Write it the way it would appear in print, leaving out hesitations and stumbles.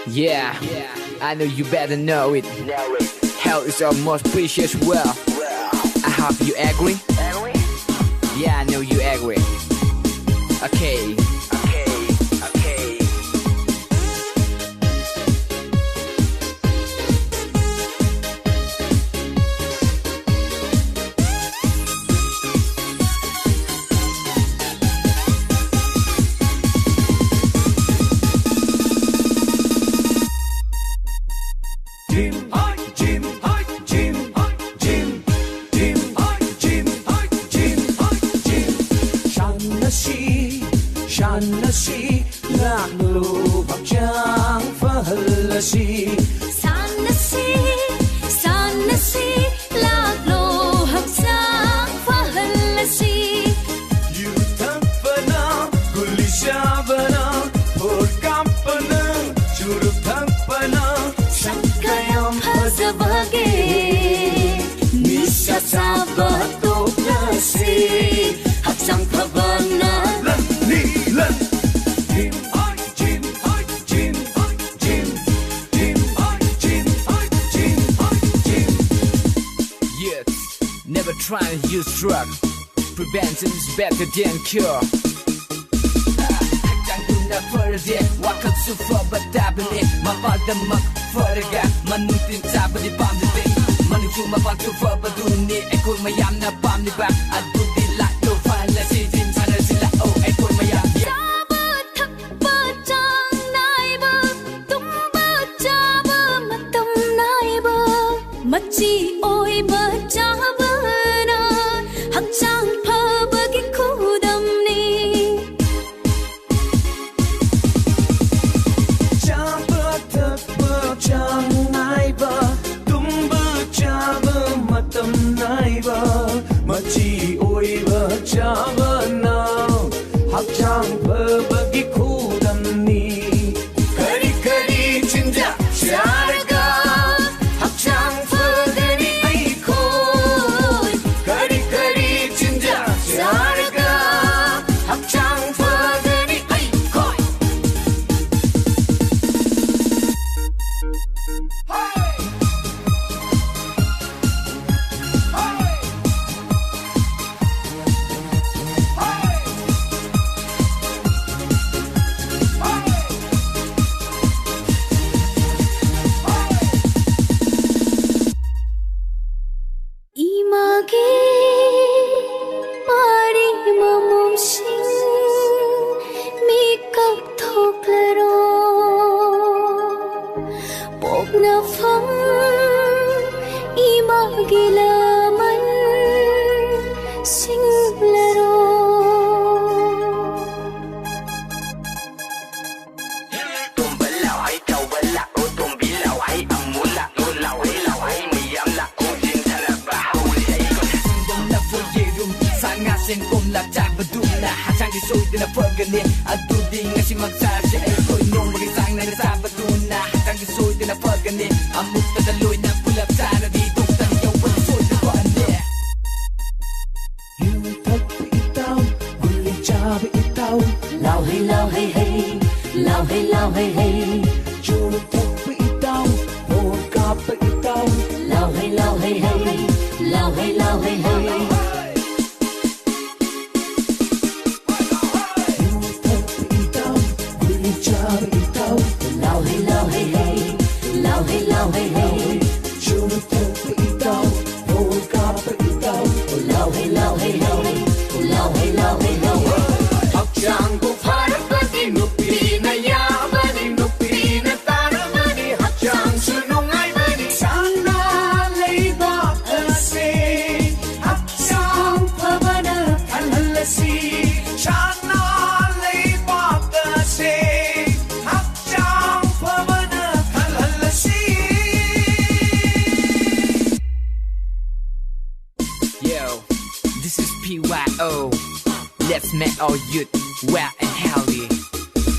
Yeah, I know you better know it. Health is our most precious wealth. I hope you agree. Yeah, I know you agree. Okay. Shanasi Laklu Bakjang Fahalasi Sanasi Laklu Bakjang Fahalasi Yutapana Kulishabana Purkampana Churutapana Sakayam Hazavage Nisa Sabato Nasi Haksang Pavana Never try to use drug. Prevention is better than cure. Jangan pergi waktu sufa bertabli, mapadam pergi manutin sabdi pamdi. Manusia mapantu berbuduni, ekor mayam na pamdi ba. Adu dilak lo file si jin sana sila oh ekor mayam. Sabat bajang naiba, tumba jaba matam naiba, machi oi bajaba. Hakjang phabagi khudamni Jaba bajang naiba tumba jaba matam naiba machi oi bajaba na hakjang phabagi khudamni kari kari chinja sharga hakjang phagani ai khoi kari kari chinja sharga hakjang phagani ai khoi image pari mamum sing mikap thoklaro pogna phang image laman singlaro Tumbalau hai kau balak oh tumbilau hai amula oh lau hai miyam la oh jin sana bahuli hai kon Dom na foyerum sangat sengkom la jabadum na hasang di soy din na pergani adu di ngasi magsasi ay koy nyong magisang na sabadum na hasang di soy din na pergani amuk tadaloy na pulap sana di tong yaw pati soy na kuande. Yutak itaw guli jabi itaw lao hey hey Churutak itaw Porkap itaw lao hey hey Yutak itaw guli jabi itaw lao hey hey Churutak itaw Porkap itaw lao hey Hakjang ko parapati nupi na yabani nupi na taramani hakjang sunungay mani sana layba kasi hakjang pabana kalhalasi sana layba kasi hakjang pabana kalhalasi. Yo, this is PYO. Let's make our youth well and healthy.